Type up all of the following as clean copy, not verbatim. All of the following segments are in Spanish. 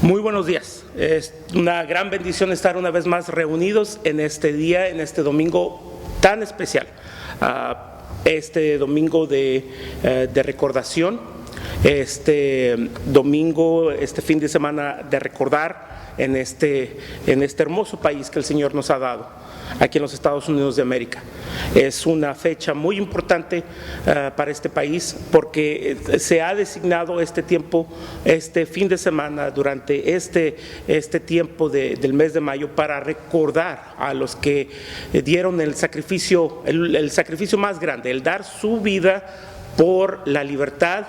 Muy buenos días. Es una gran bendición estar una vez más reunidos en este día, en este domingo tan especial. Este domingo de recordación, este domingo, este fin de semana de recordar en este hermoso país que el Señor nos ha dado, aquí en los Estados Unidos de América. Es una fecha muy importante para este país porque se ha designado este tiempo, este fin de semana, durante este tiempo del mes de mayo, para recordar a los que dieron el sacrificio más grande, el dar su vida por la libertad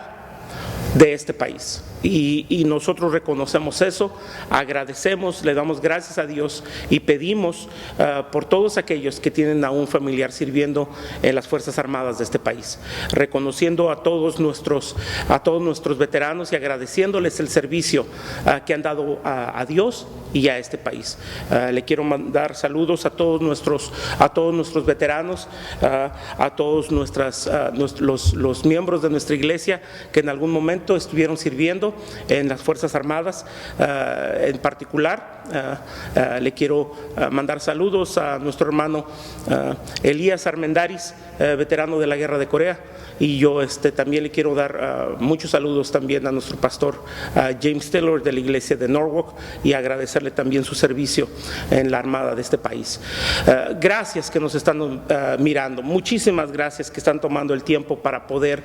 de este país. Y nosotros reconocemos eso, agradecemos, le damos gracias a Dios y pedimos por todos aquellos que tienen a un familiar sirviendo en las Fuerzas Armadas de este país, reconociendo a todos nuestros veteranos y agradeciéndoles el servicio que han dado a Dios y a este país. Le quiero mandar saludos a todos nuestros veteranos, a todos los miembros de nuestra iglesia que en algún momento estuvieron sirviendo en las Fuerzas Armadas. En particular, le quiero mandar saludos a nuestro hermano Elías Armendáriz, veterano de la Guerra de Corea, y yo también le quiero dar muchos saludos también a nuestro pastor James Taylor de la iglesia de Norwalk, y agradecerle también su servicio en la Armada de este país. Gracias que nos están mirando, muchísimas gracias que están tomando el tiempo para poder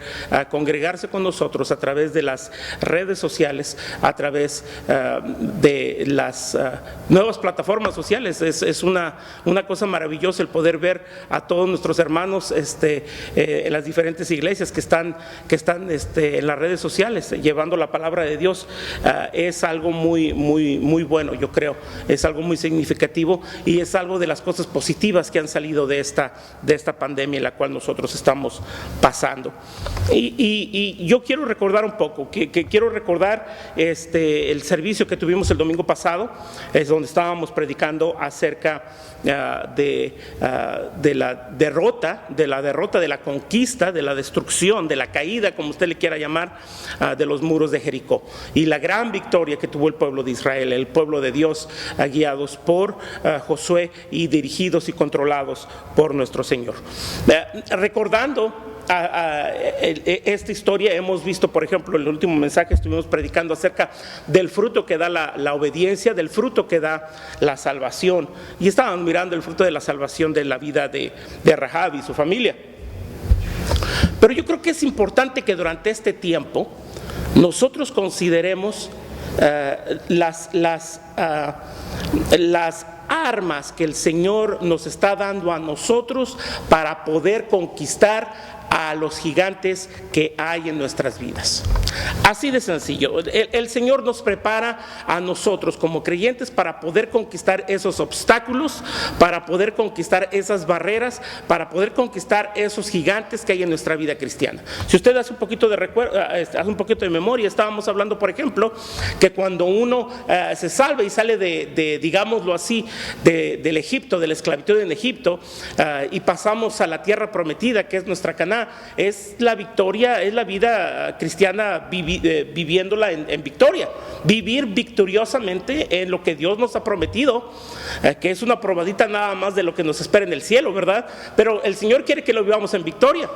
congregarse con nosotros a través de las redes sociales, a través de las nuevas plataformas sociales. Es una cosa maravillosa el poder ver a todos nuestros hermanos en las diferentes iglesias que están en las redes sociales llevando la palabra de Dios. Es algo muy bueno, yo creo, es algo muy significativo y es algo de las cosas positivas que han salido de esta pandemia en la cual nosotros estamos pasando. Y yo quiero recordar un poco, quiero recordar el servicio que tuvimos el domingo pasado, es donde estábamos predicando acerca de la derrota, de la conquista, de la destrucción, de la caída, como usted le quiera llamar, de los muros de Jericó, y la gran victoria que tuvo el pueblo de Israel, el pueblo de Dios, guiados por Josué y dirigidos y controlados por nuestro Señor. Recordando esta historia, hemos visto, por ejemplo, en el último mensaje estuvimos predicando acerca del fruto que da la obediencia, del fruto que da la salvación, y estaban mirando el fruto de la salvación de la vida de Rahab y su familia. Pero yo creo que es importante que durante este tiempo nosotros consideremos las armas que el Señor nos está dando a nosotros para poder conquistar a los gigantes que hay en nuestras vidas. Así de sencillo. El Señor nos prepara a nosotros como creyentes para poder conquistar esos obstáculos, para poder conquistar esas barreras, para poder conquistar esos gigantes que hay en nuestra vida cristiana. Si usted hace un poquito de memoria, estábamos hablando, por ejemplo, que cuando uno se salva y sale digámoslo así, del Egipto, de la esclavitud en Egipto, y pasamos a la tierra prometida, que es nuestra Canaán, es la victoria, es la vida cristiana viviéndola en victoria, vivir victoriosamente en lo que Dios nos ha prometido, que es una probadita nada más de lo que nos espera en el cielo, ¿verdad? Pero el Señor quiere que lo vivamos en victoria.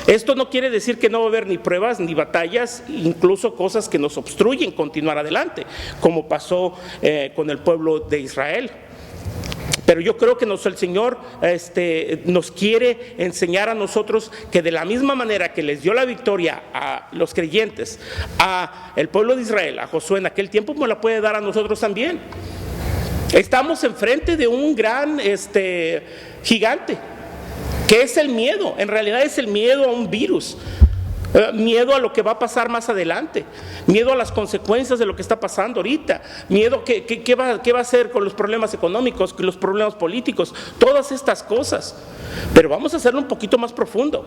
Esto no quiere decir que no va a haber ni pruebas ni batallas, incluso cosas que nos obstruyen continuar adelante, como pasó con el pueblo de Israel. Pero yo creo que el Señor nos quiere enseñar a nosotros que de la misma manera que les dio la victoria a los creyentes, a el pueblo de Israel, a Josué en aquel tiempo, nos la puede dar a nosotros también. Estamos enfrente de un gran gigante, que es el miedo. En realidad es el miedo a un virus. Miedo a lo que va a pasar más adelante, miedo a las consecuencias de lo que está pasando ahorita, miedo qué va a hacer con los problemas económicos, con los problemas políticos, todas estas cosas. Pero vamos a hacerlo un poquito más profundo,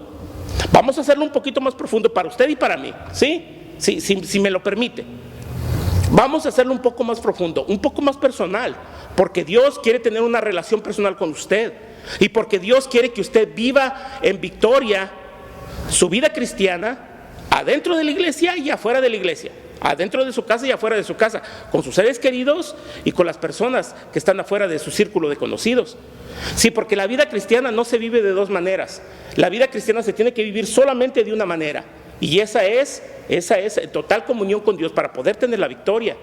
para usted y para mí, ¿sí? Si me lo permite. Vamos a hacerlo un poco más profundo, un poco más personal, porque Dios quiere tener una relación personal con usted, y porque Dios quiere que usted viva en victoria su vida cristiana adentro de la iglesia y afuera de la iglesia. adentro de su casa y afuera de su casa, con sus seres queridos y con las personas que están afuera de su círculo de conocidos. Sí, porque la vida cristiana no se vive de dos maneras. La vida cristiana se tiene que vivir solamente de una manera, y esa es total comunión con Dios para poder tener la victoria.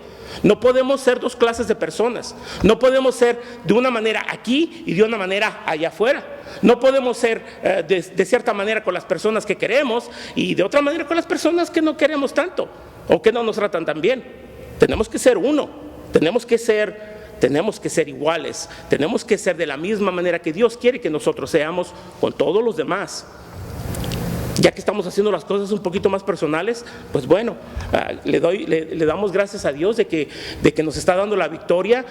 No podemos ser dos clases de personas. No podemos ser de una manera aquí y de una manera allá afuera. No podemos ser de cierta manera con las personas que queremos y de otra manera con las personas que no queremos tanto o que no nos tratan tan bien. Tenemos que ser uno. Tenemos que ser iguales. Tenemos que ser de la misma manera que Dios quiere que nosotros seamos con todos los demás. Ya que estamos haciendo las cosas un poquito más personales, pues bueno, le damos gracias a Dios de que nos está dando la victoria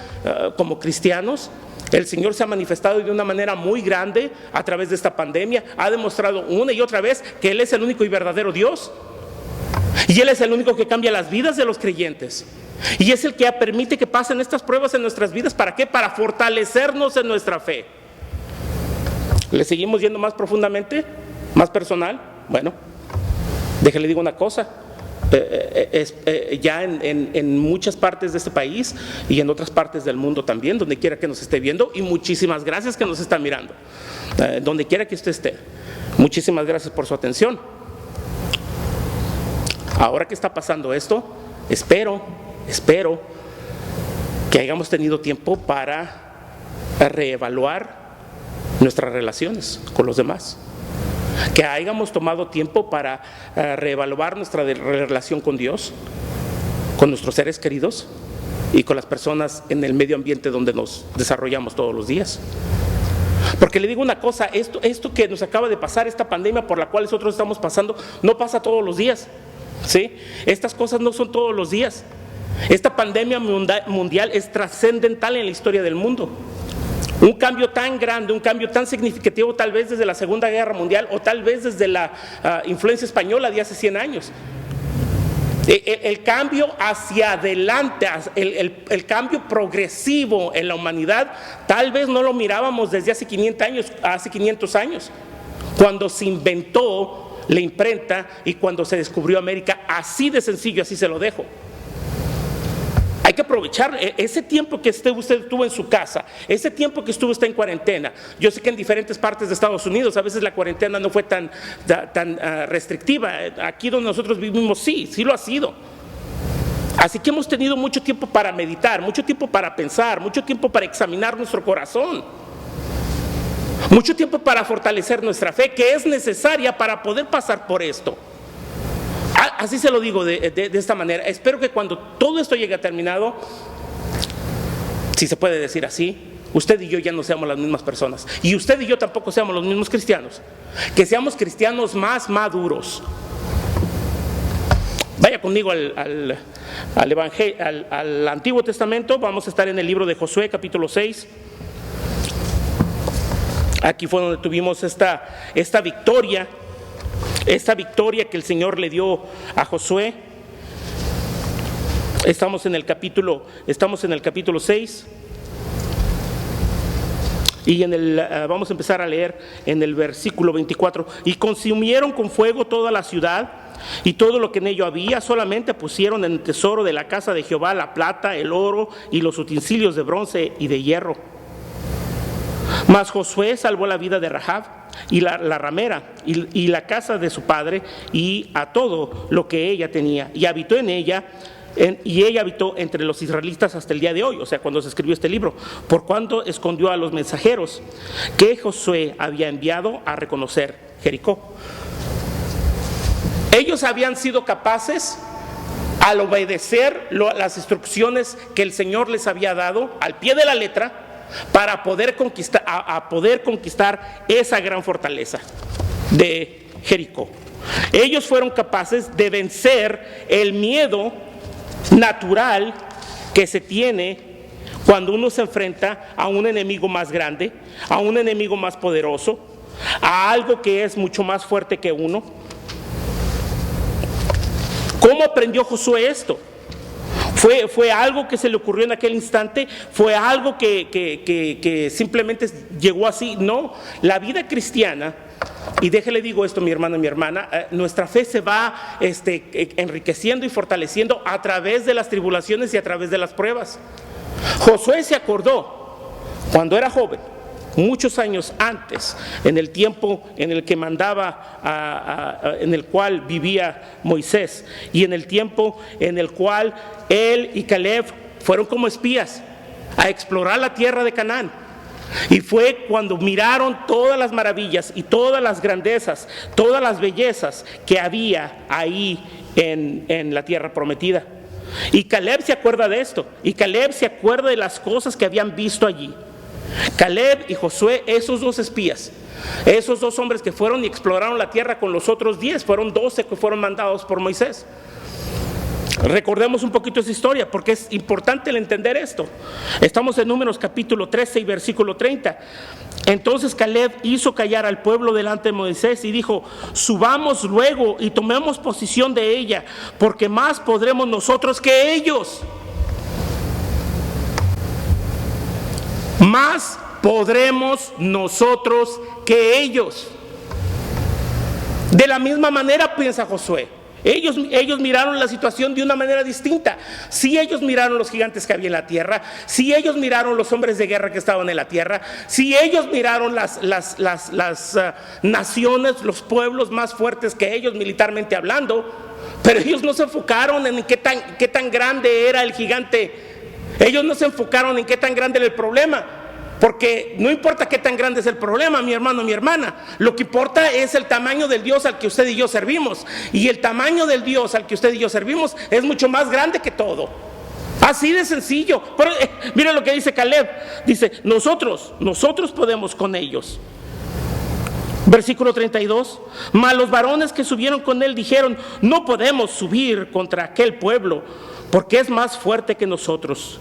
como cristianos. El Señor se ha manifestado de una manera muy grande a través de esta pandemia. Ha demostrado una y otra vez que Él es el único y verdadero Dios. Y Él es el único que cambia las vidas de los creyentes. Y es el que permite que pasen estas pruebas en nuestras vidas. ¿Para qué? Para fortalecernos en nuestra fe. ¿Le seguimos yendo más profundamente? ¿Más personal? Bueno, déjale digo una cosa. Ya en muchas partes de este país y en otras partes del mundo también, donde quiera que nos esté viendo, y muchísimas gracias que nos está mirando, donde quiera que usted esté, muchísimas gracias por su atención. Ahora que está pasando esto, espero que hayamos tenido tiempo para reevaluar nuestras relaciones con los demás, que hayamos tomado tiempo para reevaluar nuestra relación con Dios, con nuestros seres queridos y con las personas en el medio ambiente donde nos desarrollamos todos los días. Porque le digo una cosa, esto que nos acaba de pasar, esta pandemia por la cual nosotros estamos pasando, no pasa todos los días, ¿sí? Estas cosas no son todos los días. Esta pandemia mundial es trascendental en la historia del mundo. Un cambio tan grande, un cambio tan significativo, tal vez desde la Segunda Guerra Mundial o tal vez desde la influencia española de hace 100 años. El cambio hacia adelante, el cambio progresivo en la humanidad, tal vez no lo mirábamos desde hace 500 años, cuando se inventó la imprenta y cuando se descubrió América. Así de sencillo, así se lo dejo. Hay que aprovechar ese tiempo que usted estuvo en su casa, ese tiempo que estuvo usted en cuarentena. Yo sé que en diferentes partes de Estados Unidos a veces la cuarentena no fue tan restrictiva. Aquí donde nosotros vivimos sí lo ha sido. Así que hemos tenido mucho tiempo para meditar, mucho tiempo para pensar, mucho tiempo para examinar nuestro corazón, mucho tiempo para fortalecer nuestra fe, que es necesaria para poder pasar por esto. Así se lo digo de esta manera. Espero que cuando todo esto llegue a terminado, si se puede decir así, usted y yo ya no seamos las mismas personas. Y usted y yo tampoco seamos los mismos cristianos. Que seamos cristianos más maduros. Vaya conmigo al Antiguo Testamento. Vamos a estar en el libro de Josué, capítulo 6. Aquí fue donde tuvimos esta victoria. Esta victoria que el Señor le dio a Josué. Estamos en el capítulo 6 y vamos a empezar a leer en el versículo 24. Y consumieron con fuego toda la ciudad y todo lo que en ello había, solamente pusieron en el tesoro de la casa de Jehová la plata, el oro y los utensilios de bronce y de hierro. Mas Josué salvó la vida de Rahab y la ramera y la casa de su padre y a todo lo que ella tenía, y habitó en ella, y ella habitó entre los israelitas hasta el día de hoy, o sea, cuando se escribió este libro, por cuanto escondió a los mensajeros que Josué había enviado a reconocer Jericó. Ellos habían sido capaces, al obedecer las instrucciones que el Señor les había dado al pie de la letra, para poder conquistar esa gran fortaleza de Jericó. Ellos fueron capaces de vencer el miedo natural que se tiene cuando uno se enfrenta a un enemigo más grande, a un enemigo más poderoso, a algo que es mucho más fuerte que uno. ¿Cómo aprendió Josué esto? Fue algo que se le ocurrió en aquel instante, fue algo que simplemente llegó así. No, la vida cristiana, y déjele digo esto, mi hermano y mi hermana, nuestra fe se va enriqueciendo y fortaleciendo a través de las tribulaciones y a través de las pruebas. Josué se acordó cuando era joven, muchos años antes, en el tiempo en el que en el cual vivía Moisés, y en el tiempo en el cual él y Caleb fueron como espías a explorar la tierra de Canaán. Y fue cuando miraron todas las maravillas y todas las grandezas, todas las bellezas que había ahí en la tierra prometida. Y Caleb se acuerda de esto, y Caleb se acuerda de las cosas que habían visto allí. Caleb y Josué, esos dos espías, esos dos hombres que fueron y exploraron la tierra con los otros 10, fueron 12 que fueron mandados por Moisés. Recordemos un poquito esa historia porque es importante el entender esto. Estamos en Números capítulo 13 y versículo 30. Entonces Caleb hizo callar al pueblo delante de Moisés y dijo: subamos luego y tomemos posesión de ella, porque más podremos nosotros que ellos. Más podremos nosotros que ellos. De la misma manera piensa Josué. Ellos miraron la situación de una manera distinta. Sí, ellos miraron los gigantes que había en la tierra. Sí, ellos miraron los hombres de guerra que estaban en la tierra. Sí, ellos miraron las naciones, los pueblos más fuertes que ellos militarmente hablando. Pero ellos no se enfocaron en qué tan grande era el gigante. Ellos no se enfocaron en qué tan grande era el problema. Porque no importa qué tan grande es el problema, mi hermano, mi hermana. Lo que importa es el tamaño del Dios al que usted y yo servimos. Y el tamaño del Dios al que usted y yo servimos es mucho más grande que todo. Así de sencillo. Pero, mire lo que dice Caleb. Dice: nosotros podemos con ellos. Versículo 32. Mas los varones que subieron con él dijeron: no podemos subir contra aquel pueblo, porque es más fuerte que nosotros.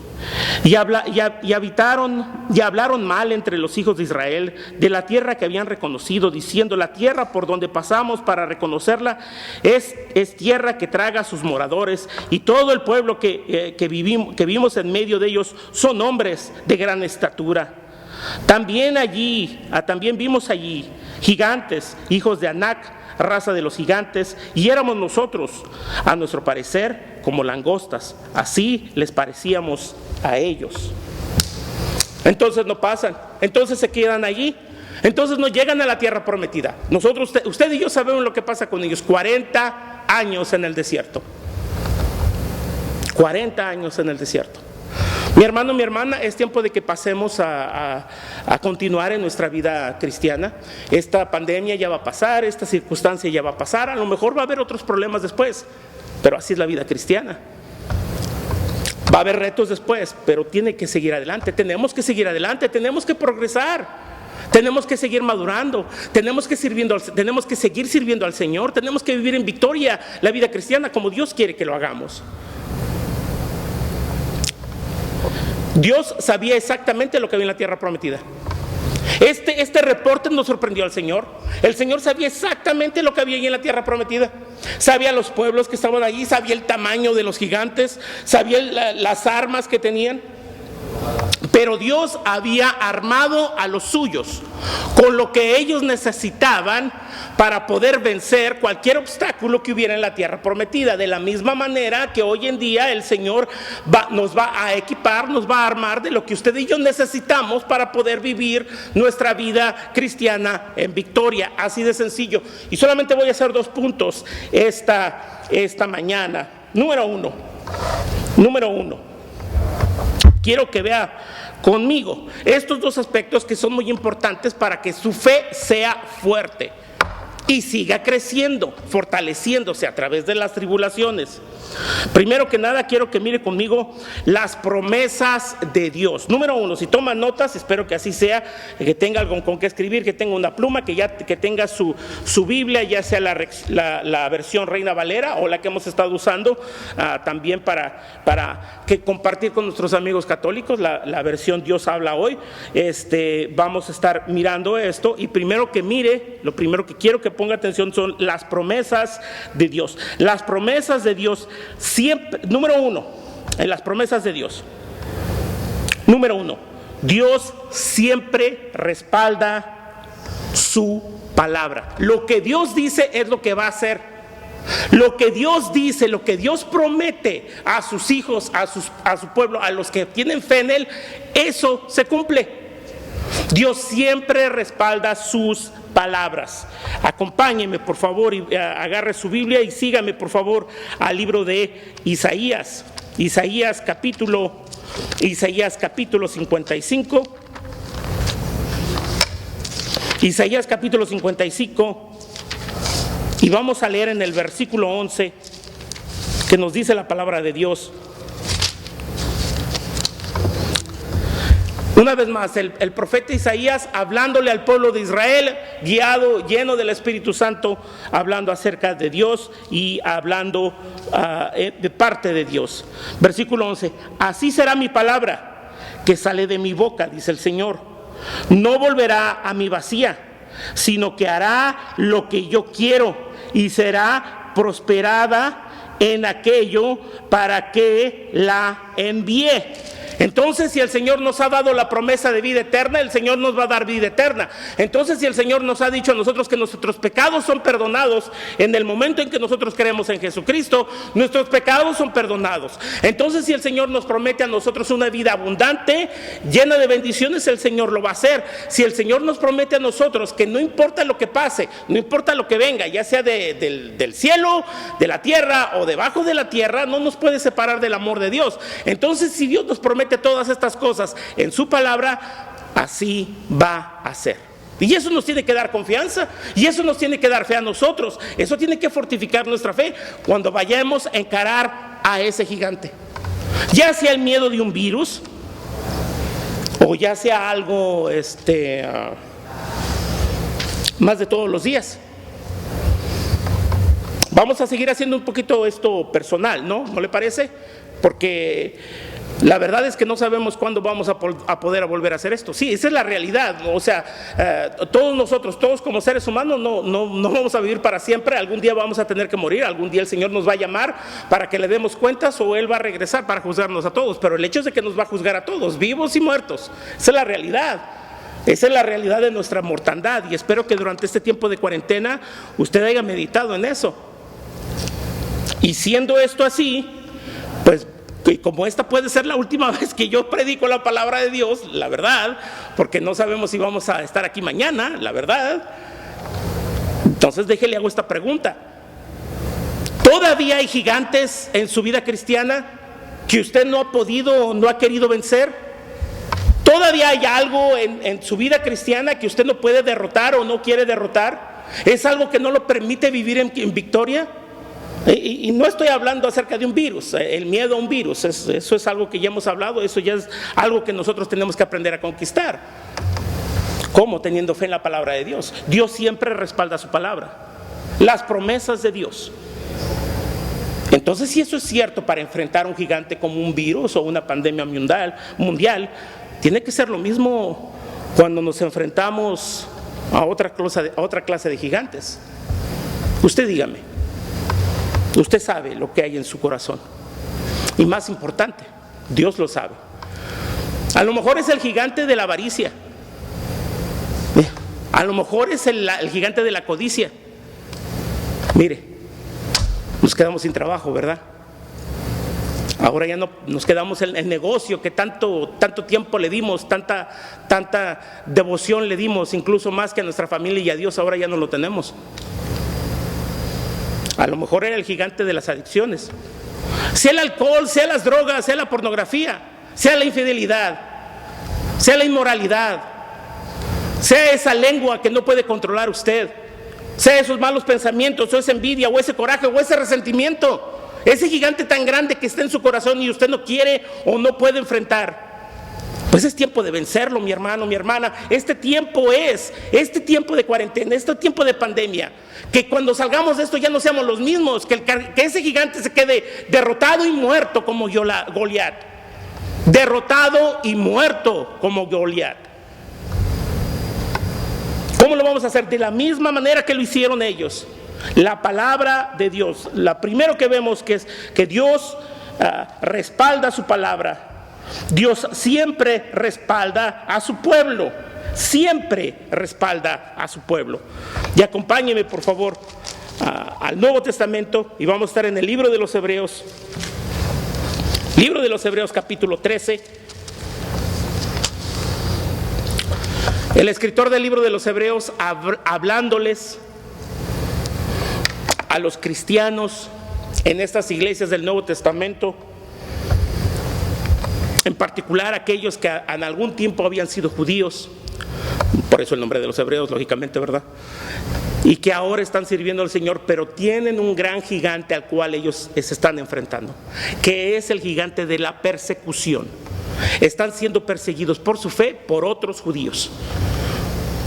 Y hablaron mal entre los hijos de Israel de la tierra que habían reconocido, diciendo: la tierra por donde pasamos para reconocerla es tierra que traga a sus moradores, y todo el pueblo que vivimos en medio de ellos son hombres de gran estatura. También vimos allí gigantes, hijos de Anac, raza de los gigantes, y éramos nosotros, a nuestro parecer, como langostas. Así les parecíamos a ellos. Entonces no pasan, entonces se quedan allí, entonces no llegan a la tierra prometida. Nosotros, usted y yo sabemos lo que pasa con ellos. 40 años en el desierto. 40 años en el desierto. Mi hermano, mi hermana, es tiempo de que pasemos a continuar en nuestra vida cristiana. Esta pandemia ya va a pasar, esta circunstancia ya va a pasar, a lo mejor va a haber otros problemas después, pero así es la vida cristiana. Va a haber retos después, pero tiene que seguir adelante, tenemos que seguir adelante, tenemos que progresar, tenemos que seguir madurando, tenemos que seguir sirviendo al Señor, tenemos que vivir en victoria la vida cristiana como Dios quiere que lo hagamos. Dios sabía exactamente lo que había en la tierra prometida. Este reporte nos sorprendió al Señor. El Señor sabía exactamente lo que había ahí en la tierra prometida. Sabía los pueblos que estaban allí, sabía el tamaño de los gigantes, sabía las armas que tenían. Pero Dios había armado a los suyos con lo que ellos necesitaban para poder vencer cualquier obstáculo que hubiera en la tierra prometida. De la misma manera que hoy en día el Señor nos va a equipar, nos va a armar de lo que usted y yo necesitamos para poder vivir nuestra vida cristiana en victoria. Así de sencillo. Y solamente voy a hacer 2 puntos esta mañana. Número uno. Quiero que vea conmigo estos 2 aspectos que son muy importantes para que su fe sea fuerte y siga creciendo, fortaleciéndose a través de las tribulaciones. Primero que nada, quiero que mire conmigo las promesas de Dios. Número 1, si toma notas, espero que así sea, que tenga algo con que escribir, que tenga una pluma, que tenga su Biblia, ya sea la versión Reina Valera o la que hemos estado usando también para que compartir con nuestros amigos católicos, la versión Dios habla hoy. Vamos a estar mirando esto, y primero que mire, lo primero que quiero que ponga atención son las promesas de Dios. Las promesas de Dios siempre, número 1, en las promesas de Dios. Número 1, Dios siempre respalda su palabra. Lo que Dios dice es lo que va a hacer. Lo que Dios dice, lo que Dios promete a sus hijos, a su pueblo, a los que tienen fe en Él, eso se cumple. Dios siempre respalda sus palabras. Acompáñeme, por favor, y agarre su Biblia y sígame, por favor, al libro de Isaías. Isaías capítulo 55. Isaías capítulo 55. Y vamos a leer en el versículo 11 que nos dice la palabra de Dios. Una vez más, el profeta Isaías hablándole al pueblo de Israel, guiado, lleno del Espíritu Santo, hablando acerca de Dios y hablando de parte de Dios. Versículo 11, así será mi palabra que sale de mi boca, dice el Señor. No volverá a mi vacía, sino que hará lo que yo quiero y será prosperada en aquello para que la envíe. Entonces, si el Señor nos ha dado la promesa de vida eterna, el Señor nos va a dar vida eterna. Entonces, si el Señor nos ha dicho a nosotros que nuestros pecados son perdonados en el momento en que nosotros creemos en Jesucristo, nuestros pecados son perdonados. Entonces, si el Señor nos promete a nosotros una vida abundante, llena de bendiciones, el Señor lo va a hacer. Si el Señor nos promete a nosotros que no importa lo que pase, no importa lo que venga, ya sea del cielo, de la tierra o debajo de la tierra, no nos puede separar del amor de Dios. Entonces, si Dios nos promete todas estas cosas en su palabra, así va a ser. Y eso nos tiene que dar confianza, y eso nos tiene que dar fe a nosotros. Eso tiene que fortificar nuestra fe cuando vayamos a encarar a ese gigante, ya sea el miedo de un virus o ya sea algo más de todos los días. Vamos a seguir haciendo un poquito esto personal, ¿no? ¿No le parece? Porque la verdad es que no sabemos cuándo vamos a poder volver a hacer esto. Sí, esa es la realidad, ¿no? O sea, todos nosotros, todos como seres humanos, no vamos a vivir para siempre. Algún día vamos a tener que morir, algún día el Señor nos va a llamar para que le demos cuentas, o Él va a regresar para juzgarnos a todos. Pero el hecho es de que nos va a juzgar a todos, vivos y muertos. Esa es la realidad. Esa es la realidad de nuestra mortandad, y espero que durante este tiempo de cuarentena usted haya meditado en eso. Y siendo esto así, pues, y como esta puede ser la última vez que yo predico la palabra de Dios, la verdad, porque no sabemos si vamos a estar aquí mañana, la verdad, entonces déjele hago esta pregunta. ¿Todavía hay gigantes en su vida cristiana que usted no ha podido o no ha querido vencer? ¿Todavía hay algo en su vida cristiana que usted no puede derrotar o no quiere derrotar? ¿Es algo que no lo permite vivir en victoria? Y no estoy hablando acerca de un virus, el miedo a un virus, eso es algo que ya hemos hablado, eso ya es algo que nosotros tenemos que aprender a conquistar. ¿Cómo? Teniendo fe en la palabra de Dios. Dios siempre respalda su palabra, las promesas de Dios. Entonces, si eso es cierto para enfrentar a un gigante como un virus o una pandemia mundial, tiene que ser lo mismo cuando nos enfrentamos a otra clase de gigantes. Usted dígame. Usted sabe lo que hay en su corazón. Y más importante, Dios lo sabe. A lo mejor es el gigante de la avaricia. A lo mejor es el gigante de la codicia. Mire, nos quedamos sin trabajo, ¿verdad? Ahora ya no nos quedamos en el negocio que tanto tiempo le dimos, tanta devoción le dimos, incluso más que a nuestra familia y a Dios, ahora ya no lo tenemos. A lo mejor era el gigante de las adicciones, sea el alcohol, sea las drogas, sea la pornografía, sea la infidelidad, sea la inmoralidad, sea esa lengua que no puede controlar usted, sea esos malos pensamientos, o esa envidia, o ese coraje, o ese resentimiento, ese gigante tan grande que está en su corazón y usted no quiere o no puede enfrentar. Pues es tiempo de vencerlo, mi hermano, mi hermana. Este tiempo de cuarentena, este tiempo de pandemia, que cuando salgamos de esto ya no seamos los mismos, que ese gigante se quede derrotado y muerto como Goliat. Derrotado y muerto como Goliat. ¿Cómo lo vamos a hacer? De la misma manera que lo hicieron ellos. La palabra de Dios. La primero que vemos que es que Dios respalda su palabra. Dios siempre respalda a su pueblo. Siempre respalda a su pueblo. Y acompáñeme, por favor, al Nuevo Testamento, y vamos a estar en el libro de los Hebreos. Libro de los Hebreos, capítulo 13. El escritor del libro de los Hebreos, hablándoles a los cristianos en estas iglesias del Nuevo Testamento, en particular aquellos que en algún tiempo habían sido judíos, por eso el nombre de los Hebreos, lógicamente, ¿verdad? Y que ahora están sirviendo al Señor, pero tienen un gran gigante al cual ellos se están enfrentando, que es el gigante de la persecución. Están siendo perseguidos por su fe por otros judíos.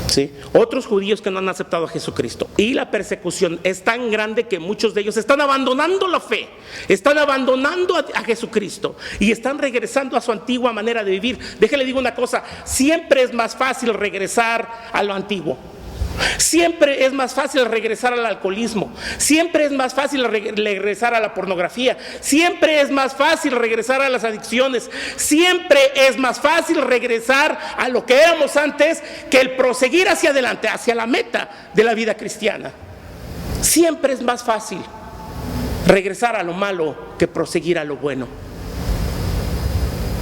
¿Sí? Otros judíos que no han aceptado a Jesucristo, y la persecución es tan grande que muchos de ellos están abandonando la fe, están abandonando a Jesucristo y están regresando a su antigua manera de vivir. Déjale digo una cosa: siempre es más fácil regresar a lo antiguo. Siempre es más fácil regresar al alcoholismo, siempre es más fácil regresar a la pornografía, siempre es más fácil regresar a las adicciones, siempre es más fácil regresar a lo que éramos antes que el proseguir hacia adelante, hacia la meta de la vida cristiana. Siempre es más fácil regresar a lo malo que proseguir a lo bueno.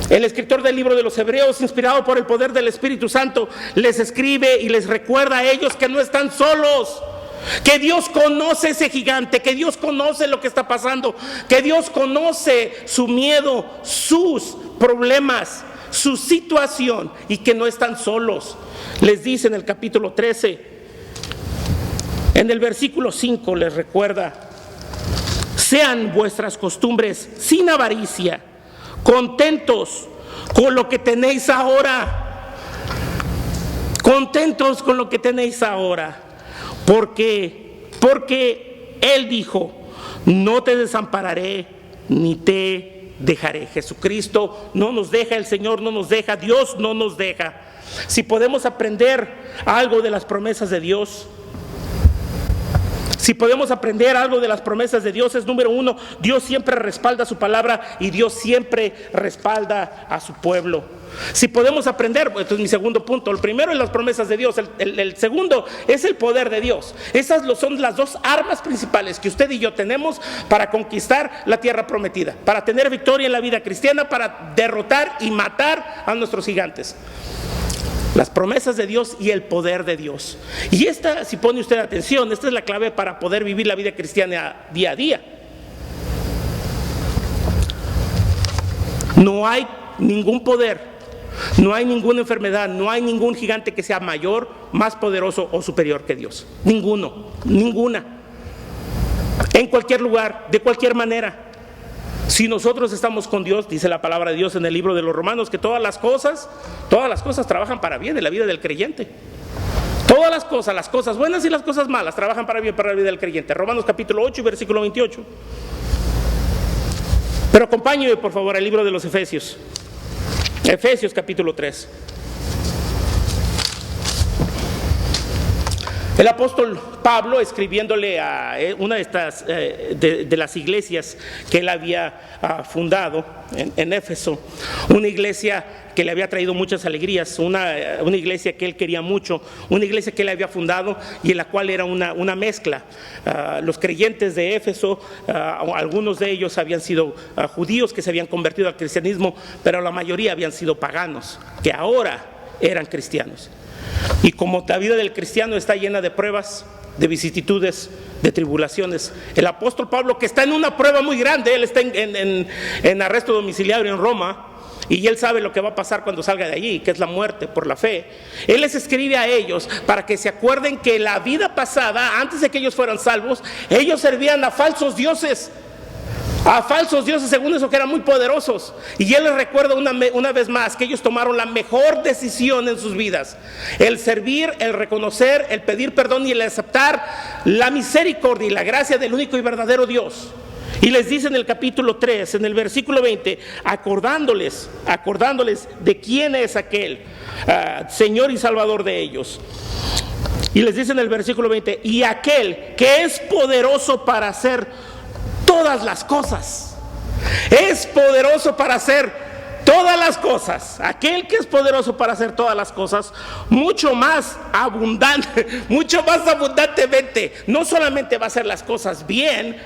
El escritor del libro de los Hebreos, inspirado por el poder del Espíritu Santo, les escribe y les recuerda a ellos que no están solos, que Dios conoce ese gigante, que Dios conoce lo que está pasando, que Dios conoce su miedo, sus problemas, su situación, y que no están solos. Les dice en el capítulo 13, en el versículo 5, les recuerda: sean vuestras costumbres sin avaricia, contentos con lo que tenéis ahora. Contentos con lo que tenéis ahora. Porque Él dijo: no te desampararé ni te dejaré. Jesucristo no nos deja, el Señor no nos deja, Dios no nos deja. Si podemos aprender algo de las promesas de Dios, si podemos aprender algo de las promesas de Dios, es número uno: Dios siempre respalda su palabra y Dios siempre respalda a su pueblo. Si podemos aprender, esto es mi segundo punto. El primero es las promesas de Dios, el segundo es el poder de Dios. Esas son las dos armas principales que usted y yo tenemos para conquistar la tierra prometida, para tener victoria en la vida cristiana, para derrotar y matar a nuestros gigantes. Las promesas de Dios y el poder de Dios. Y esta, si pone usted atención, esta es la clave para poder vivir la vida cristiana día a día. No hay ningún poder, no hay ninguna enfermedad, no hay ningún gigante que sea mayor, más poderoso o superior que Dios. Ninguno, ninguna. En cualquier lugar, de cualquier manera. Si nosotros estamos con Dios, dice la palabra de Dios en el libro de los Romanos, que todas las cosas trabajan para bien en la vida del creyente. Todas las cosas buenas y las cosas malas trabajan para bien para la vida del creyente. Romanos capítulo 8 y versículo 28. Pero acompáñeme por favor al libro de los Efesios. Efesios capítulo 3. El apóstol Pablo, escribiéndole a una de estas de las iglesias que él había fundado en Éfeso, una iglesia que le había traído muchas alegrías, una iglesia que él quería mucho, una iglesia que él había fundado y en la cual era una mezcla. Los creyentes de Éfeso, algunos de ellos habían sido judíos que se habían convertido al cristianismo, pero la mayoría habían sido paganos, que ahora eran cristianos. Y como la vida del cristiano está llena de pruebas, de vicisitudes, de tribulaciones, el apóstol Pablo, que está en una prueba muy grande, él está en arresto domiciliario en Roma, y él sabe lo que va a pasar cuando salga de allí, que es la muerte por la fe. Él les escribe a ellos para que se acuerden que la vida pasada, antes de que ellos fueran salvos, ellos servían a falsos dioses según eso, que eran muy poderosos. Y él les recuerda una vez más que ellos tomaron la mejor decisión en sus vidas: el servir, el reconocer, el pedir perdón y el aceptar la misericordia y la gracia del único y verdadero Dios. Y les dice en el capítulo 3, en el versículo 20, acordándoles de quién es aquel Señor y Salvador de ellos. Y les dice en el versículo 20: y aquel que es poderoso para hacer todas las cosas. Es poderoso para hacer todas las cosas. Aquel que es poderoso para hacer todas las cosas, mucho más abundantemente. No solamente va a hacer las cosas bien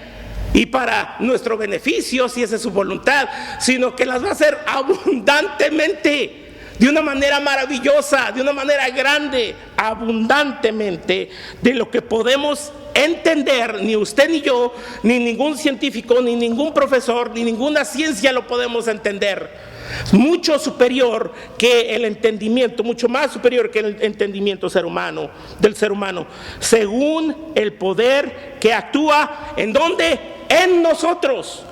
y para nuestro beneficio, si esa es su voluntad, sino que las va a hacer abundantemente, de una manera maravillosa, de una manera grande, abundantemente, de lo que podemos entender. Ni usted ni yo, ni ningún científico, ni ningún profesor, ni ninguna ciencia lo podemos entender. Mucho superior que el entendimiento, mucho más superior que el entendimiento del ser humano, según el poder que actúa, ¿en dónde? En nosotros.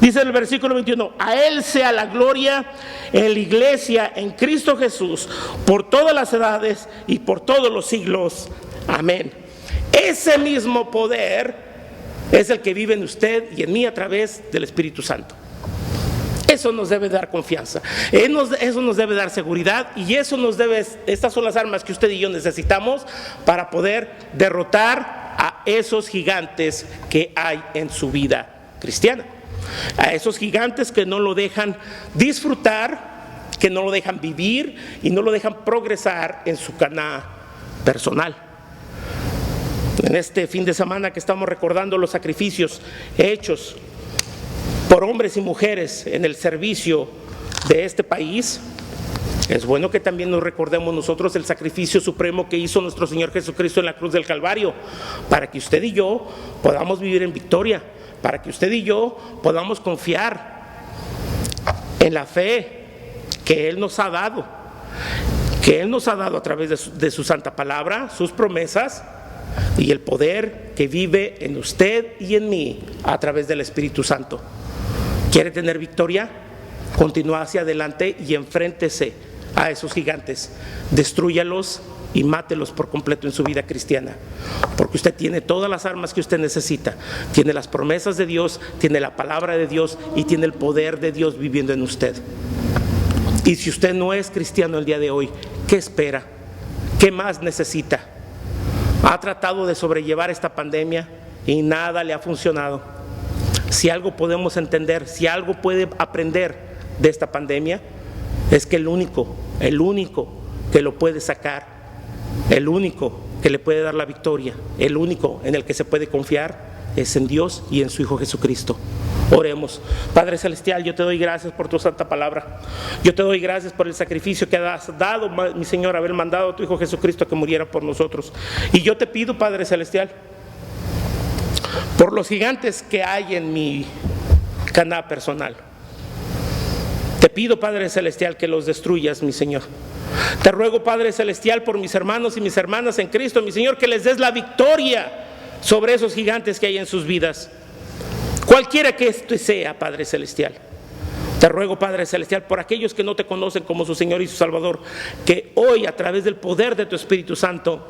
Dice el versículo 21, a Él sea la gloria en la iglesia, en Cristo Jesús, por todas las edades y por todos los siglos. Amén. Ese mismo poder es el que vive en usted y en mí a través del Espíritu Santo. Eso nos debe dar confianza, eso nos debe dar seguridad, y estas son las armas que usted y yo necesitamos para poder derrotar a esos gigantes que hay en su vida cristiana. A esos gigantes que no lo dejan disfrutar, que no lo dejan vivir y no lo dejan progresar en su Canaán personal. En este fin de semana que estamos recordando los sacrificios hechos por hombres y mujeres en el servicio de este país, es bueno que también nos recordemos nosotros el sacrificio supremo que hizo nuestro Señor Jesucristo en la cruz del Calvario, para que usted y yo podamos vivir en victoria, para que usted y yo podamos confiar en la fe que Él nos ha dado, a través de su santa palabra, sus promesas y el poder que vive en usted y en mí a través del Espíritu Santo. ¿Quiere tener victoria? Continúa hacia adelante y enfréntese a esos gigantes, destrúyalos y mátelos por completo en su vida cristiana, porque usted tiene todas las armas que usted necesita, tiene las promesas de Dios, tiene la palabra de Dios y tiene el poder de Dios viviendo en usted. Y si usted no es cristiano el día de hoy, ¿qué espera? ¿Qué más necesita? Ha tratado de sobrellevar esta pandemia y nada le ha funcionado. Si algo podemos entender, si algo puede aprender de esta pandemia, es que el único que lo puede sacar, el único que le puede dar la victoria, el único en el que se puede confiar, es en Dios y en su Hijo Jesucristo. Oremos. Padre Celestial, yo te doy gracias por tu santa palabra. Yo te doy gracias por el sacrificio que has dado, mi Señor, haber mandado a tu Hijo Jesucristo que muriera por nosotros. Y yo te pido, Padre Celestial, por los gigantes que hay en mi Canaán personal, te pido, Padre Celestial, que los destruyas, mi Señor. Te ruego, Padre Celestial, por mis hermanos y mis hermanas en Cristo, mi Señor, que les des la victoria sobre esos gigantes que hay en sus vidas, cualquiera que esto sea, Padre Celestial. Te ruego, Padre Celestial, por aquellos que no te conocen como su Señor y su Salvador, que hoy, a través del poder de tu Espíritu Santo,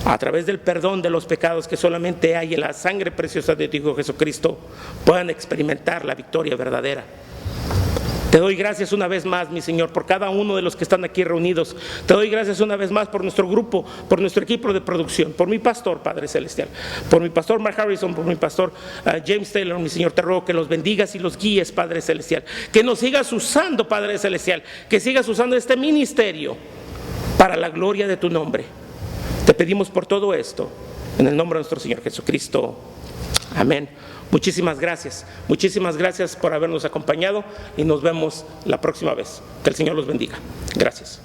a través del perdón de los pecados que solamente hay en la sangre preciosa de tu Hijo Jesucristo, puedan experimentar la victoria verdadera. Te doy gracias una vez más, mi Señor, por cada uno de los que están aquí reunidos. Te doy gracias una vez más por nuestro grupo, por nuestro equipo de producción, por mi pastor, Padre Celestial, por mi pastor Mark Harrison, por mi pastor James Taylor, mi Señor. Te ruego que los bendigas y los guíes, Padre Celestial, que nos sigas usando, Padre Celestial, que sigas usando este ministerio para la gloria de tu nombre. Te pedimos por todo esto, en el nombre de nuestro Señor Jesucristo. Amén. Muchísimas gracias por habernos acompañado y nos vemos la próxima vez. Que el Señor los bendiga. Gracias.